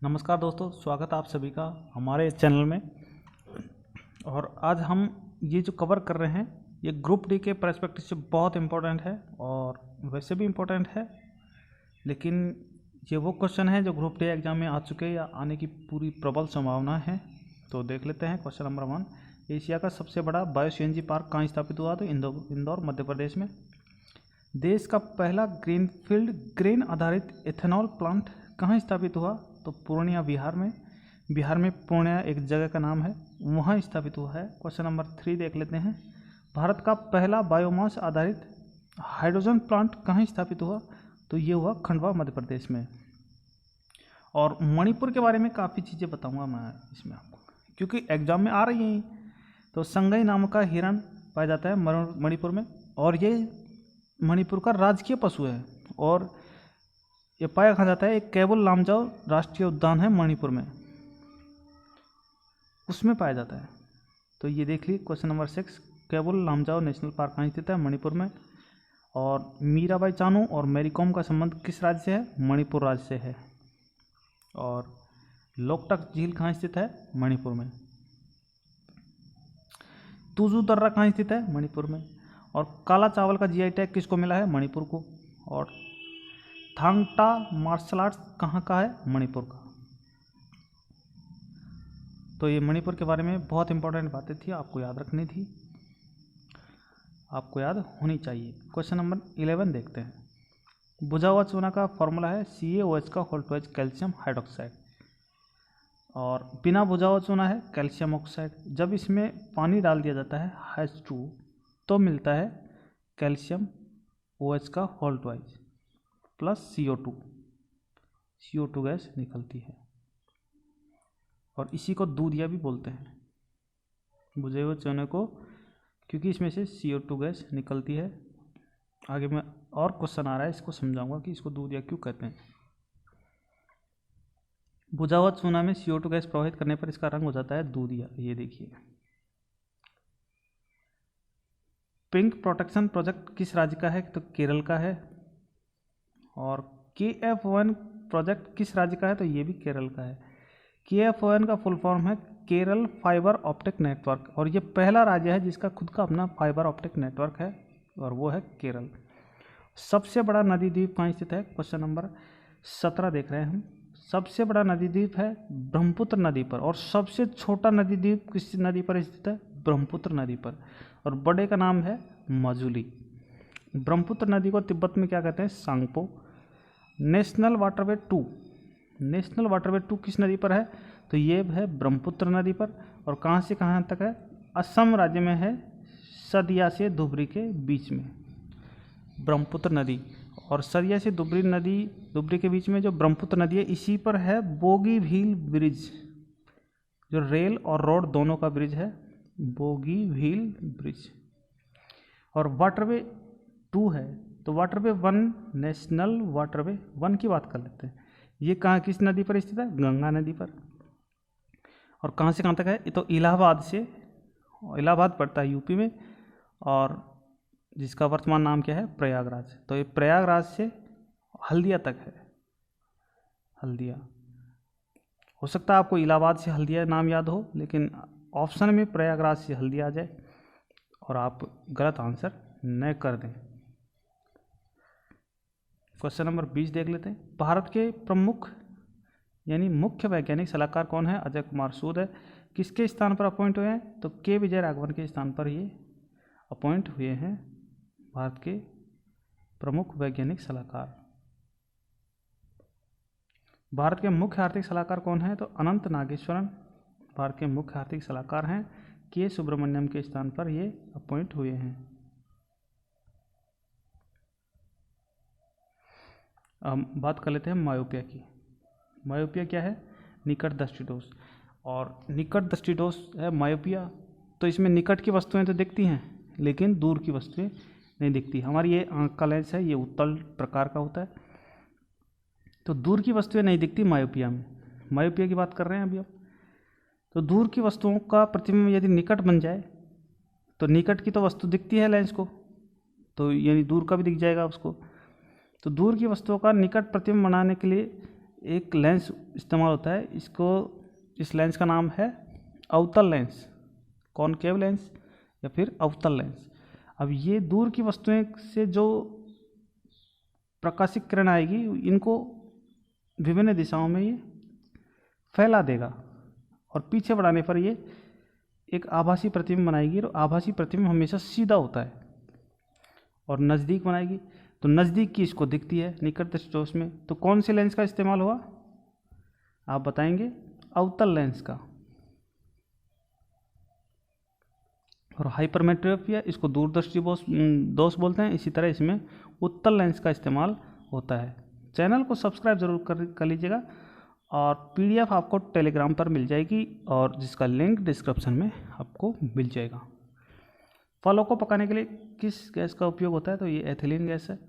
नमस्कार दोस्तों, स्वागत है आप सभी का हमारे चैनल में। और आज हम ये जो कवर कर रहे हैं ये ग्रुप डी के पर्सपेक्टिव से बहुत इम्पोर्टेंट है और वैसे भी इम्पोर्टेंट है, लेकिन ये वो क्वेश्चन है जो ग्रुप डी एग्जाम में आ चुके हैं या आने की पूरी प्रबल संभावना है। तो देख लेते हैं क्वेश्चन नंबर 1। एशिया का सबसे बड़ा बायो सीएनजी पार्क कहाँ स्थापित हुआ? तो इंदौर मध्य प्रदेश में। देश का पहला ग्रीनफील्ड ग्रेन आधारित एथेनॉल प्लांट कहाँ स्थापित हुआ? तो पूर्णिया बिहार में। बिहार में पूर्णिया एक जगह का नाम है, वहाँ स्थापित हुआ है। क्वेश्चन नंबर 3 देख लेते हैं। भारत का पहला बायोमास आधारित हाइड्रोजन प्लांट कहाँ स्थापित हुआ? तो ये हुआ खंडवा मध्य प्रदेश में। और मणिपुर के बारे में काफ़ी चीज़ें बताऊंगा मैं इसमें आपको, क्योंकि एग्जाम में आ रही हैं। तो संगई नाम का हिरण पाया जाता है मणिपुर में, और ये मणिपुर का राजकीय पशु है। और ये पाया कहाँ जाता है? एक केवल लामजाओ राष्ट्रीय उद्यान है मणिपुर में, उसमें पाया जाता है। तो ये देख लीजिए क्वेश्चन नंबर 6, केवल लामजाओ नेशनल पार्क कहाँ स्थित है? मणिपुर में। और मीराबाई चानू और मैरी कॉम का संबंध किस राज्य से है? मणिपुर राज्य से है। और लोकटक झील कहाँ स्थित है? मणिपुर में। तुजू दर्रा कहाँ स्थित है? मणिपुर में। और काला चावल का जीआई टैग किसको मिला है? मणिपुर को। और थांगटा मार्शल आर्ट्स कहाँ का है? मणिपुर का। तो ये मणिपुर के बारे में बहुत इंपॉर्टेंट बातें थी, आपको याद रखनी थी, आपको याद होनी चाहिए। क्वेश्चन नंबर 11 देखते हैं। बुझा हुआ चूना का फॉर्मूला है CaOH का होल्टवेज कैल्शियम हाइड्रोक्साइड। और बिना बुझा हुआ चूना है कैल्शियम ऑक्साइड। जब इसमें पानी डाल दिया जाता है H2 तो मिलता है कैल्शियम OH का होल्टवेज प्लस CO2 गैस निकलती है। और इसी को दूधिया भी बोलते हैं, बुझे हुए चूने को, क्योंकि इसमें से CO2 गैस निकलती है। आगे में और क्वेश्चन आ रहा है, इसको समझाऊंगा कि इसको दूधिया क्यों कहते हैं। बुझा हुआ चूना में CO2 गैस प्रवाहित करने पर इसका रंग हो जाता है दूधिया। ये देखिए। पिंक प्रोटेक्शन प्रोजेक्ट किस राज्य का है? तो केरल का है। और KF1 प्रोजेक्ट किस राज्य का है? तो ये भी केरल का है। KF1 का फुल फॉर्म है केरल फाइबर ऑप्टिक नेटवर्क, और ये पहला राज्य है जिसका खुद का अपना फाइबर ऑप्टिक नेटवर्क है, और वो है केरल। सबसे बड़ा नदी द्वीप कहाँ स्थित है? क्वेश्चन नंबर 17 देख रहे हैं हम। सबसे बड़ा नदी द्वीप है ब्रह्मपुत्र नदी पर, और सबसे छोटा नदी द्वीप किस नदी पर स्थित है? ब्रह्मपुत्र नदी पर। और बड़े का नाम है मजुली। ब्रह्मपुत्र नदी को तिब्बत में क्या कहते हैं? सांगपो। नेशनल वाटरवे 2 किस नदी पर है? तो ये है ब्रह्मपुत्र नदी पर। और कहाँ से कहाँ तक है? असम राज्य में है, सदिया से धुबरी के बीच में ब्रह्मपुत्र नदी। और सदिया से धुबरी के बीच में जो ब्रह्मपुत्र नदी है, इसी पर है बोगीबील ब्रिज, जो रेल और रोड दोनों का ब्रिज है, बोगीबील ब्रिज। और वाटरवे 2 है, तो वाटरवे 1, नेशनल वाटरवे 1 की बात कर लेते हैं। ये कहाँ किस नदी पर स्थित है? गंगा नदी पर। और कहाँ से कहाँ तक है? ये तो इलाहाबाद पड़ता है यूपी में, और जिसका वर्तमान नाम क्या है? प्रयागराज। तो ये प्रयागराज से हल्दिया तक है। हल्दिया, हो सकता है आपको इलाहाबाद से हल्दिया नाम याद हो, लेकिन ऑप्शन में प्रयागराज से हल्दिया आ जाए और आप गलत आंसर न कर दें। क्वेश्चन नंबर 20 देख लेते हैं। भारत के प्रमुख यानी मुख्य वैज्ञानिक सलाहकार कौन है? अजय कुमार सूद है। किसके स्थान पर अपॉइंट हुए हैं? तो के विजय राघवन के स्थान पर ये अपॉइंट हुए हैं भारत के प्रमुख वैज्ञानिक सलाहकार। भारत के मुख्य आर्थिक सलाहकार कौन है? तो अनंत नागेश्वरन भारत के मुख्य आर्थिक सलाहकार हैं। के सुब्रमण्यम के स्थान पर ये अपॉइंट हुए हैं। अब बात कर लेते हैं मायोपिया की। मायोपिया क्या है? निकट दृष्टि दोष। और निकट दृष्टि दोष है मायोपिया, तो इसमें निकट की वस्तुएं तो दिखती हैं, लेकिन दूर की वस्तुएं नहीं दिखती। हमारी ये आँख का लेंस है, ये उत्तल प्रकार का होता है, तो दूर की वस्तुएं नहीं दिखती मायोपिया में। मायोपिया की बात कर रहे हैं अभी हम। तो दूर की वस्तुओं का प्रतिबिंब यदि निकट बन जाए, तो निकट की तो वस्तु दिखती है लेंस को, तो यानी दूर का भी दिख जाएगा उसको। तो दूर की वस्तुओं का निकट प्रतिबिंब बनाने के लिए एक लेंस इस्तेमाल होता है, इस लेंस का नाम है अवतल लेंस, कॉनकेव लेंस या फिर अवतल लेंस। अब ये दूर की वस्तुएं से जो प्रकाशिक किरण आएगी इनको विभिन्न दिशाओं में ये फैला देगा और पीछे बढ़ाने पर ये एक आभासी प्रतिबिंब बनाएगी, और आभासी प्रतिबिंब हमेशा सीधा होता है। और नज़दीक बनाएगी तो नज़दीक की इसको दिखती है निकट दृष्टिदोष में। तो कौन से लेंस का इस्तेमाल हुआ आप बताएंगे? अवतल लेंस का। और हाइपरमेट्रोपिया इसको दूरदृष्टि दोष बोलते हैं। इसी तरह इसमें उत्तल लेंस का इस्तेमाल होता है। चैनल को सब्सक्राइब जरूर कर लीजिएगा, और पीडीएफ आपको टेलीग्राम पर मिल जाएगी, और जिसका लिंक डिस्क्रिप्शन में आपको मिल जाएगा। फलों को पकाने के लिए किस गैस का उपयोग होता है? तो ये एथिलीन गैस है।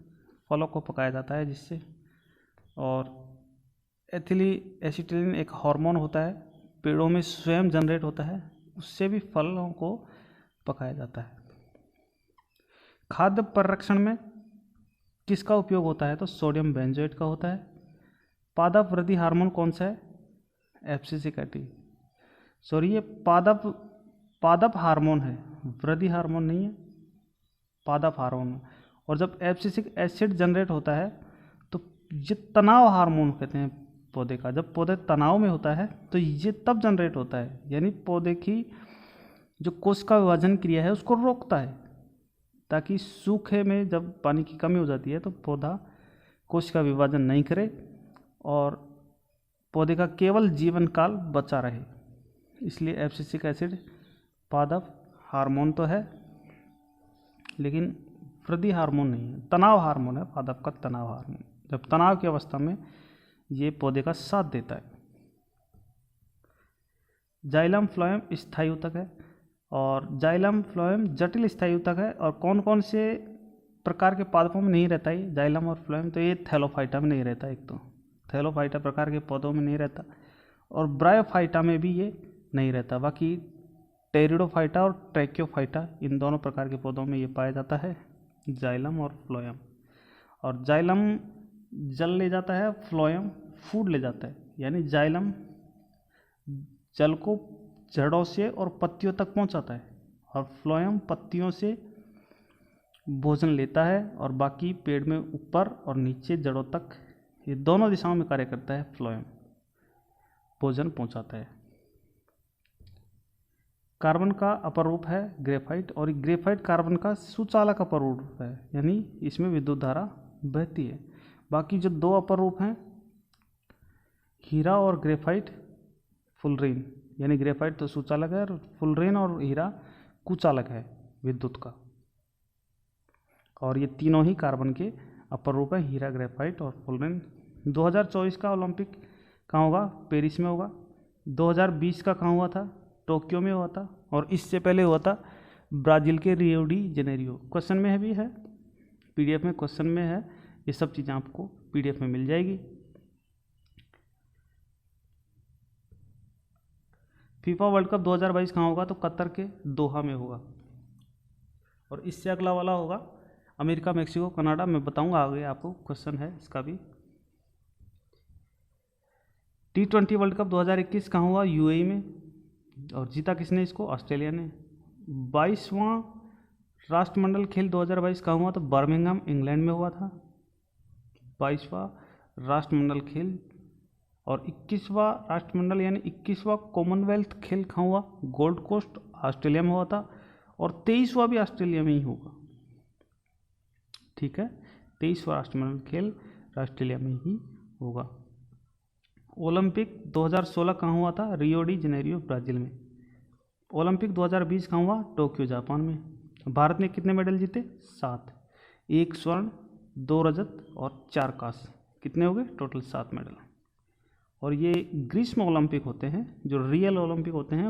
फलों को पकाया जाता है जिससे। और एथिली एसिटिलीन एक हार्मोन होता है, पेड़ों में स्वयं जनरेट होता है, उससे भी फलों को पकाया जाता है। खाद्य परिरक्षण में किसका उपयोग होता है? तो सोडियम बेंजोएट का होता है। पादप वृद्धि हार्मोन कौन सा है? एफसीसी सॉरी, ये पादप हार्मोन है, वृद्धि हार्मोन नहीं है, पादप हार्मोन। और जब एब्सिसिक एसिड जनरेट होता है तो ये तनाव हार्मोन कहते हैं पौधे का। जब पौधे तनाव में होता है तो ये तब जनरेट होता है, यानी पौधे की जो कोशिका विभाजन क्रिया है उसको रोकता है, ताकि सूखे में जब पानी की कमी हो जाती है तो पौधा कोशिका विभाजन नहीं करे और पौधे का केवल जीवन काल बचा रहे। इसलिए एब्सिसिक एसिड पादप हार्मोन तो है लेकिन वृद्धि हार्मोन नहीं है, तनाव हार्मोन है पादप का, तनाव हार्मोन। जब तनाव की अवस्था में ये पौधे का साथ देता है। जाइलम फ्लोएम स्थायी ऊतक है, और जाइलम फ्लोएम जटिल स्थायी ऊतक है। और कौन कौन से प्रकार के पादपों में नहीं रहता है जाइलम और फ्लोएम? तो ये थैलोफाइटा में नहीं रहता, एक तो थैलोफाइटा प्रकार के पौधों में नहीं रहता, और ब्रायोफाइटा में भी ये नहीं रहता। बाकी टेरिडोफाइटा और ट्रैकियोफाइटा, इन दोनों प्रकार के पौधों में ये पाया जाता है, जाइलम और फ्लोएम। और जाइलम जल ले जाता है, फ्लोएम फूड ले जाता है। यानी जाइलम जल को जड़ों से और पत्तियों तक पहुंचाता है, और फ्लोएम पत्तियों से भोजन लेता है, और बाकी पेड़ में ऊपर और नीचे जड़ों तक, ये दोनों दिशाओं में कार्य करता है। फ्लोएम भोजन पहुंचाता है। कार्बन का अपर रूप है ग्रेफाइट, और ग्रेफाइट कार्बन का सुचालक अपर रूप है, यानी इसमें विद्युत धारा बहती है। बाकी जो दो अपर रूप हैं हीरा और ग्रेफाइट फुलरेन, यानी ग्रेफाइट तो सुचालक है और फुलरेन और हीरा कुचालक है विद्युत का। और ये तीनों ही कार्बन के अपर रूप है, हीरा, ग्रेफाइट और फुलरेन। 2024 का ओलंपिक कहाँ होगा? पेरिस में होगा। 2020 का कहाँ हुआ था? टोक्यो में हुआ था। और इससे पहले हुआ था ब्राज़ील के रियो डी जेनेरियो। क्वेश्चन में भी है, पीडीएफ में क्वेश्चन में है, ये सब चीज़ें आपको पीडीएफ में मिल जाएगी। फीफा वर्ल्ड कप 2022 कहाँ होगा? तो कतर के दोहा में होगा। और इससे अगला वाला होगा अमेरिका, मेक्सिको, कनाडा। मैं बताऊंगा आगे, आपको क्वेश्चन है इसका भी। T20 वर्ल्ड कप 2021 कहाँ हुआ? यूएई में। और जीता किसने इसको? ऑस्ट्रेलिया ने। 22वां राष्ट्रमंडल खेल 2022 कहाँ हुआ? तो बर्मिंघम, इंग्लैंड में हुआ था 22वां राष्ट्रमंडल खेल। और 21वां राष्ट्रमंडल यानी 21वां कॉमनवेल्थ खेल कहाँ हुआ? गोल्ड कोस्ट, ऑस्ट्रेलिया में हुआ था। और 23वां भी ऑस्ट्रेलिया में ही होगा। ठीक है, 23वां राष्ट्रमंडल खेल ऑस्ट्रेलिया में ही होगा। ओलंपिक 2016 कहाँ हुआ था? रियो डी जेनेरियो, ब्राज़ील में। ओलंपिक 2020 कहाँ हुआ? टोक्यो, जापान में। भारत ने कितने मेडल जीते? 7। 1 स्वर्ण, 2 रजत और 4 कांस्य। कितने हो गए? Total 7 medal. और ये ग्रीष्म ओलंपिक होते हैं, जो रियल ओलंपिक होते हैं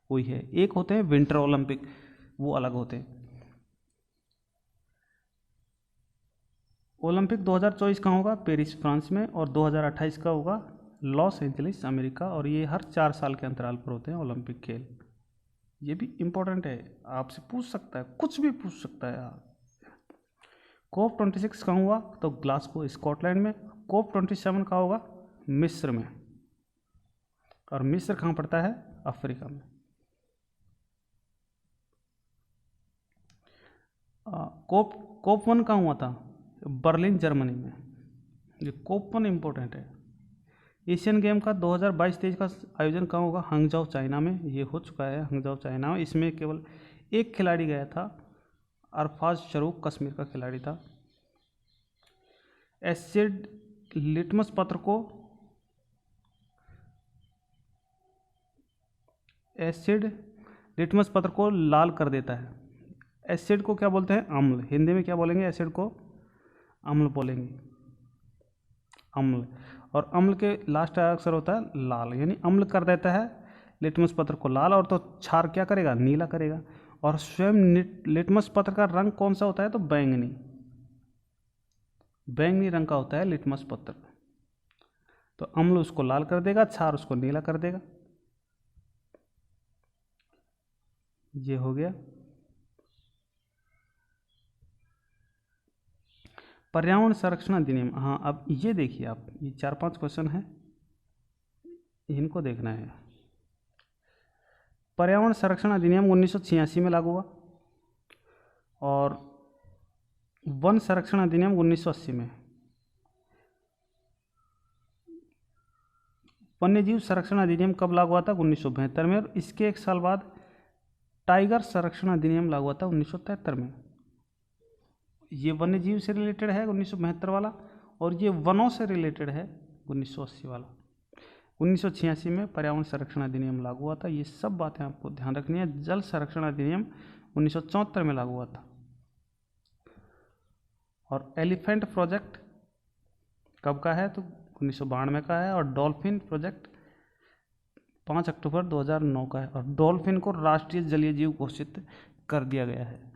वही है। एक होते हैं विंटर ओलंपिक, वो अलग होते हैं। ओलंपिक 2024 कहाँ होगा? पेरिस, फ्रांस में। और 2028 का होगा लॉस एंजलिस, अमेरिका। और ये हर 4 साल के अंतराल पर होते हैं ओलंपिक खेल। ये भी इम्पोर्टेंट है, आपसे पूछ सकता है, कुछ भी पूछ सकता है। COP26 कहाँ हुआ? तो ग्लासगो, स्कॉटलैंड में। COP27 का होगा मिस्र में, और मिस्र कहाँ पड़ता है? अफ्रीका में। COP1 कहाँ हुआ था? बर्लिन जर्मनी में। ये COP1 इम्पोर्टेंट है। एशियन गेम का 2022-23 का आयोजन कहाँ होगा? हंगजाओ चाइना में। ये हो चुका है हंगजाओ चाइना में। इसमें केवल एक खिलाड़ी गया था, अरफाज शरूक कश्मीर का खिलाड़ी था। एसिड लिटमस पत्र को लाल कर देता है। एसिड को क्या बोलते हैं? अम्ल। हिंदी में क्या बोलेंगे? एसिड को अम्ल बोलेंगे, अम्ल। और अम्ल के लास्ट अक्षर होता है लाल, यानी अम्ल कर देता है लिटमस पत्र को लाल, और तो क्षार क्या करेगा? नीला करेगा। और स्वयं लिटमस पत्र का रंग कौन सा होता है? तो बैंगनी, बैंगनी रंग का होता है लिटमस पत्र। तो अम्ल उसको लाल कर देगा, क्षार उसको नीला कर देगा। ये हो गया। पर्यावरण संरक्षण अधिनियम। हाँ, अब ये देखिए आप, ये 4-5 क्वेश्चन है, इनको देखना है। पर्यावरण संरक्षण अधिनियम 1986 में लागू हुआ, और वन संरक्षण अधिनियम 1980 में। वन्यजीव संरक्षण अधिनियम कब लागू हुआ था? 1972 में। और इसके एक साल बाद टाइगर संरक्षण अधिनियम लागू हुआ था 1973 में। ये वन्यजीव से रिलेटेड है 1972 वाला, और ये वनों से रिलेटेड है 1980 वाला। 1986 में पर्यावरण संरक्षण अधिनियम लागू हुआ था। ये सब बातें आपको ध्यान रखनी है। जल संरक्षण अधिनियम 1974 में लागू हुआ था। और एलिफेंट प्रोजेक्ट कब का है? तो 1992 का है। और डॉल्फिन प्रोजेक्ट 5 अक्टूबर 2009 का है। और डॉल्फिन को राष्ट्रीय जलीय जीव घोषित कर दिया गया है।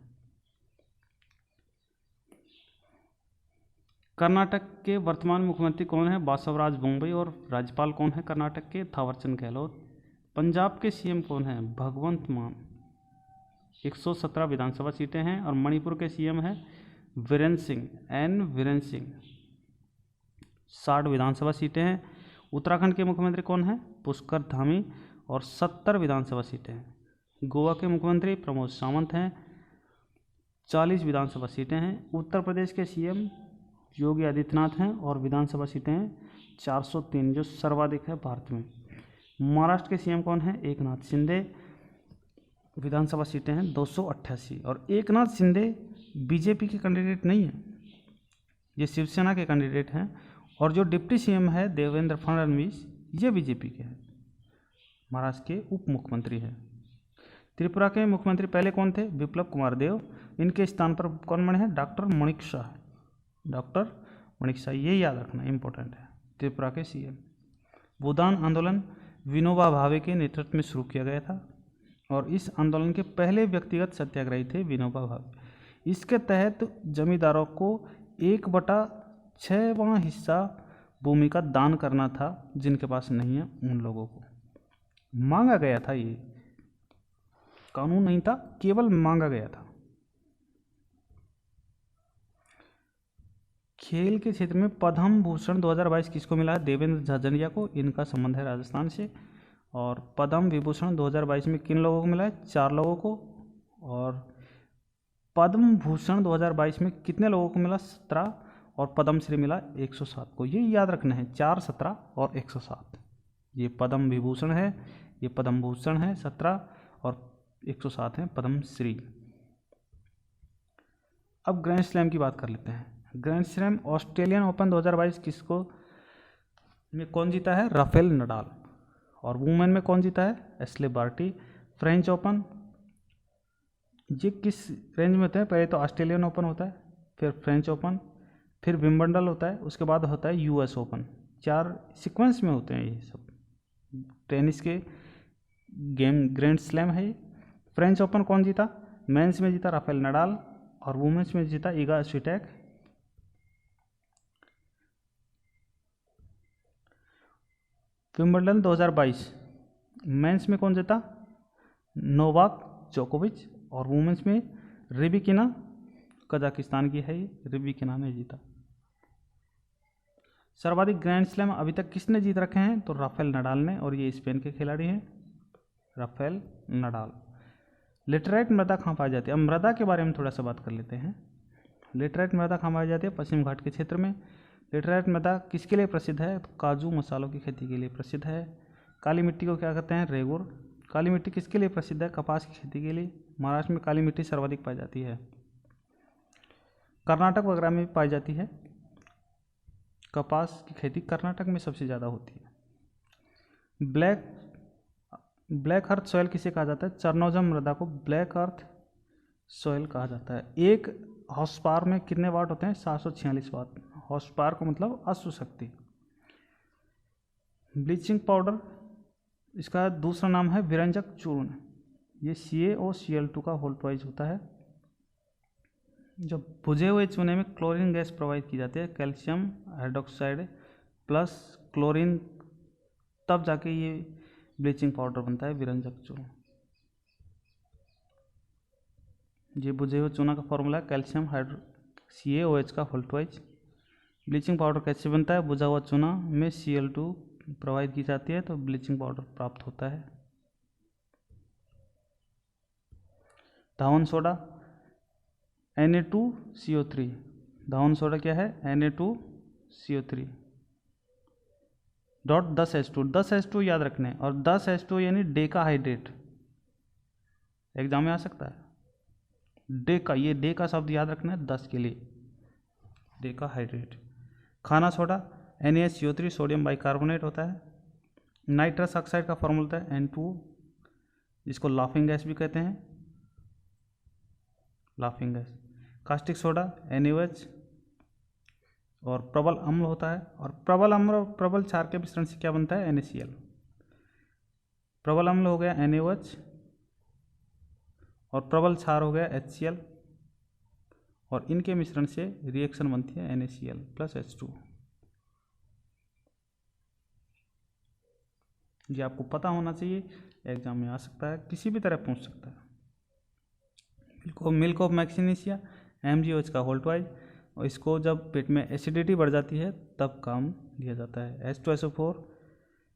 कर्नाटक के वर्तमान मुख्यमंत्री कौन है? बासवराज बोम्मई। और राज्यपाल कौन है कर्नाटक के? थावरचंद गहलोत। पंजाब के सीएम कौन है? भगवंत मान। 117 विधानसभा सीटें हैं। और मणिपुर के सीएम हैं वीरेंद्र सिंह, एन वीरेंद्र सिंह। 60 विधानसभा सीटें हैं। उत्तराखंड के मुख्यमंत्री कौन है? पुष्कर धामी। और 70 विधानसभा सीटें हैं। गोवा के मुख्यमंत्री प्रमोद सावंत हैं। 40 विधानसभा सीटें हैं। उत्तर प्रदेश के सीएम योगी आदित्यनाथ हैं, और विधानसभा सीटें हैं 403, जो सर्वाधिक है भारत में। महाराष्ट्र के सीएम कौन है? एकनाथ शिंदे। विधानसभा सीटें हैं 288। और एकनाथ शिंदे बीजेपी के कैंडिडेट नहीं है, ये शिवसेना के कैंडिडेट हैं। और जो डिप्टी सीएम है देवेंद्र फडणवीस, ये बीजेपी के हैं, महाराष्ट्र के उप मुख्यमंत्री हैं। त्रिपुरा के मुख्यमंत्री पहले कौन थे? विप्लव कुमार देव। इनके स्थान पर कौन बने हैं? डॉक्टर माणिक शाह। डॉक्टर माणिक शाह, ये याद रखना इंपॉर्टेंट है। त्रिपुरा के सीएम। भूदान आंदोलन विनोबा भावे के नेतृत्व में शुरू किया गया था, और इस आंदोलन के पहले व्यक्तिगत सत्याग्रही थे विनोबा भावे। इसके तहत जमींदारों को 1/6वां हिस्सा भूमि का दान करना था, जिनके पास नहीं है उन लोगों को मांगा गया था। ये कानून नहीं था, केवल मांगा गया था। खेल के क्षेत्र में पद्म भूषण 2022 किसको मिला है? देवेंद्र झाझड़िया को। इनका संबंध है राजस्थान से। और पद्म विभूषण 2022 में किन लोगों को मिला है? 4 लोगों को। और पद्म भूषण 2022 में कितने लोगों को मिला? 17। और पद्मश्री मिला 107 को। ये याद रखना है, 4, 17 और 107। ये पद्म विभूषण है, ये पद्म भूषण है 17, और 107 है पद्मश्री। अब ग्रैंड स्लैम की बात कर लेते हैं। ग्रैंड स्लैम ऑस्ट्रेलियन ओपन 2022 किसको में कौन जीता है? Rafael Nadal. और वुमेन में कौन जीता है? Ashleigh Barty. फ्रेंच ओपन ये किस रेंज में होते हैं? पहले तो ऑस्ट्रेलियन ओपन होता है, फिर फ्रेंच ओपन, फिर विंबलडन होता है, उसके बाद होता है यूएस ओपन। 4 सीक्वेंस में होते हैं ये सब। टेनिस के गेम ग्रैंड स्लैम है ये। फ्रेंच ओपन कौन जीता? मेंस में जीता राफेल नडाल, और वुमेन्स में जीता इगा स्विटेक। विंबलडन 2022 मेंस में कौन जीता? नोवाक जोकोविच। और वुमेन्स में रिबिकिना, कजाकिस्तान की है ये, रिबिकिना ने जीता। सर्वाधिक ग्रैंड स्लैम अभी तक किसने जीत रखे हैं? तो राफेल नडाल ने, और ये स्पेन के खिलाड़ी हैं, राफेल नडाल। लेटराइट मृदा कहाँ पाई जाती है? अब मृदा के बारे में थोड़ा सा बात कर लेते हैं। लेटराइट मृदा कहाँ पाई जाती है? पश्चिम घाट के क्षेत्र में। लेटराइट मृदा किसके लिए प्रसिद्ध है? तो काजू मसालों की खेती के लिए प्रसिद्ध है। काली मिट्टी को क्या कहते हैं? रेगुर। काली मिट्टी किसके लिए प्रसिद्ध है? कपास की खेती के लिए। महाराष्ट्र में काली मिट्टी सर्वाधिक पाई जाती है। कर्नाटक वगैरह में भी पाई जाती है। कपास की खेती कर्नाटक में सबसे ज़्यादा होती है। ब्लैक अर्थ सॉइल किसे कहा जाता है? चरनोजम मृदा को ब्लैक अर्थ सॉइल कहा जाता है। एक हॉर्स पावर में कितने वाट होते हैं? 746 वाट। हॉर्स पावर का मतलब अश्व शक्ति। ब्लीचिंग पाउडर, इसका दूसरा नाम है विरंजक चूर्ण। ये CaOCl2 का होल ट्वाइस होता है। जब भुजे हुए चूने में क्लोरीन गैस प्रोवाइड की जाती है, कैल्शियम हाइड्रोक्साइड प्लस क्लोरीन, तब जाके ये ब्लीचिंग पाउडर बनता है, विरंजक चूर्ण। ये भुजे हुए चूना का फॉर्मूला है कैल्शियम हाइड्रो CaOH का होल ट्वाइस। ब्लीचिंग पाउडर कैसे बनता है? भुजा हुआ चूना में Cl2 प्रोवाइड की जाती है तो ब्लीचिंग पाउडर प्राप्त होता है। धावन सोडा Na2CO3। धावन सोडा क्या है? Na2CO3 dot 10H2। 10H2 याद रखने, और 10H2 यानी डेकाहाइड्रेट। एग्जाम में आ सकता है डेका, ये डे का शब्द याद रखना है 10 के लिए, डेकाहाइड्रेट। खाना सोडा NaCO3 सोडियम बाइकार्बोनेट होता है। नाइट्रस ऑक्साइड का फॉर्मूला होता है N2, जिसको लाफिंग गैस भी कहते हैं, laughing gas. Caustic soda NaOH, और प्रबल अम्ल होता है। और प्रबल अम्ल और प्रबल क्षार के मिश्रण से क्या बनता है? NaCl। प्रबल अम्ल हो गया NaOH और प्रबल क्षार हो गया HCl, और इनके मिश्रण से रिएक्शन बनती है NaCl प्लस H2। ये आपको पता होना चाहिए, एग्जाम में आ सकता है, किसी भी तरह पूछ सकता है। मिल्क ऑफ मैक्सीनेशिया MgOH का होल ट्वाइस, और इसको जब पेट में एसिडिटी बढ़ जाती है तब काम लिया जाता है। H2SO4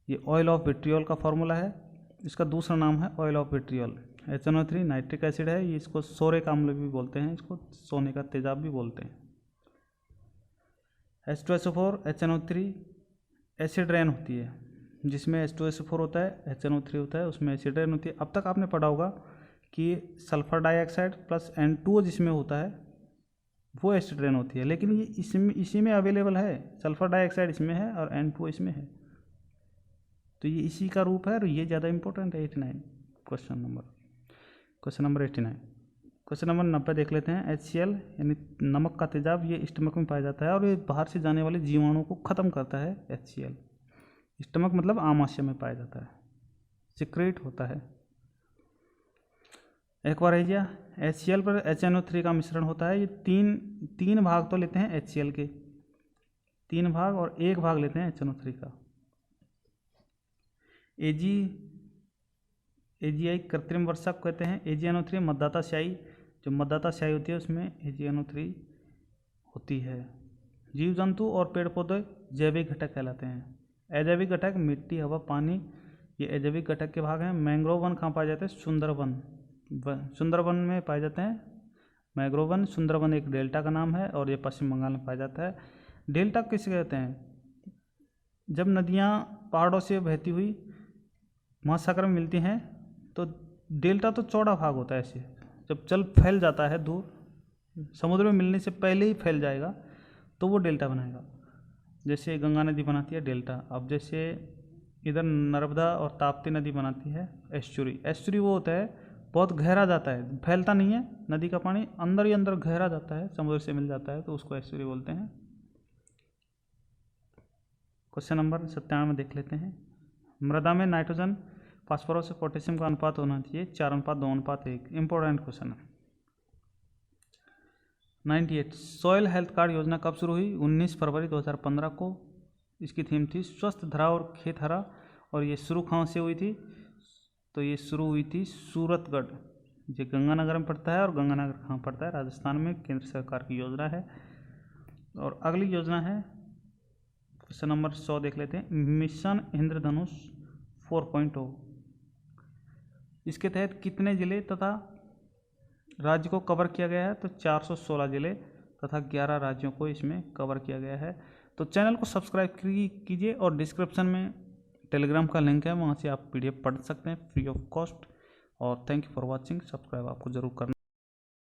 ये ऑयल ऑफ विट्रियोल का फॉर्मूला है, इसका दूसरा नाम है oil of vitriol. HNO3 nitric acid है, ये इसको सोरिक अम्ल भी बोलते हैं, इसको सोने का तेजाब भी बोलते हैं। H2SO4 HNO3 एसिड रेन होती है, जिसमें H2SO4 होता है, HNO3 होता है, उसमें एसिड रेन होती है। अब तक आपने पढ़ा होगा कि सल्फर डाइऑक्साइड प्लस N2O जिसमें होता है वो एसिड रेन होती है, लेकिन ये इसी में अवेलेबल है। सल्फर डाइऑक्साइड इसमें है और N2O इसमें है, तो ये इसी का रूप है, और ये ज़्यादा इंपॉर्टेंट है। 89 क्वेश्चन नंबर 89। क्वेश्चन नंबर 90 देख लेते हैं। HCl यानी नमक का तेजाब, ये स्टमक में पाया जाता है और ये बाहर से जाने वाले जीवाणुओं को ख़त्म करता है। HCl स्टमक मतलब आमाशय में पाया जाता है, सिक्रेट होता है। एक बार आइए, HCl पर HNO3 का मिश्रण होता है। ये तीन भाग तो लेते हैं HCl के, 3 भाग, और 1 भाग लेते हैं HNO3 का। AgI कृत्रिम वर्षक कहते हैं। AgNO3 मतदाता स्याही, जो मतदाता स्याही होती है उसमें AgNO3 होती है। जीव जंतु और पेड़ पौधे जैविक घटक कहलाते हैं। अजैविक घटक मिट्टी, हवा, पानी, ये अजैविक घटक के भाग हैं। मैंग्रोव वन कहाँ पाए जाते हैं? सुंदरवन में पाए जाते हैं मैंग्रोव वन। सुंदरवन एक डेल्टा का नाम है और ये पश्चिम बंगाल में पाया जाता है। डेल्टा किसे कहते हैं? जब नदियाँ पहाड़ों से बहती हुई महासागर में मिलती हैं तो डेल्टा तो चौड़ा भाग होता है। ऐसे जब जल फैल जाता है दूर, समुद्र में मिलने से पहले ही फैल जाएगा तो वो डेल्टा बनाएगा। जैसे गंगा नदी बनाती है डेल्टा। अब जैसे इधर नर्मदा और ताप्ती नदी बनाती है एस्चुरी। एस्चुरी वो होता है बहुत गहरा जाता है, फैलता नहीं है, नदी का पानी अंदर ही अंदर गहरा जाता है, समुद्र से मिल जाता है, तो उसको एस्चुरी बोलते हैं। क्वेश्चन नंबर 97 देख लेते हैं। मृदा में नाइट्रोजन, फास्फोरस और पोटेशियम का अनुपात होना चाहिए 4:2:1। इंपॉर्टेंट क्वेश्चन है। 98 सॉइल हेल्थ कार्ड योजना कब शुरू हुई? 19 फरवरी 2015 को। इसकी थीम थी स्वस्थ धरा और खेत हरा, और ये शुरू कहाँ से हुई थी? तो ये शुरू हुई थी सूरतगढ़, जो गंगानगर में पड़ता है। और गंगानगर कहाँ पड़ता है? राजस्थान में। केंद्र सरकार की योजना है। और अगली योजना है क्वेश्चन नंबर 100 देख लेते हैं। मिशन इंद्रधनुष 4.0 इसके तहत कितने जिले तथा राज्य को कवर किया गया है? तो 416 जिले तथा 11 राज्यों को इसमें कवर किया गया है। तो चैनल को सब्सक्राइब कीजिए और डिस्क्रिप्शन में टेलीग्राम का लिंक है, वहाँ से आप PDF पढ़ सकते हैं फ्री ऑफ कॉस्ट। और thank you for watching. Subscribe आपको जरूर करना।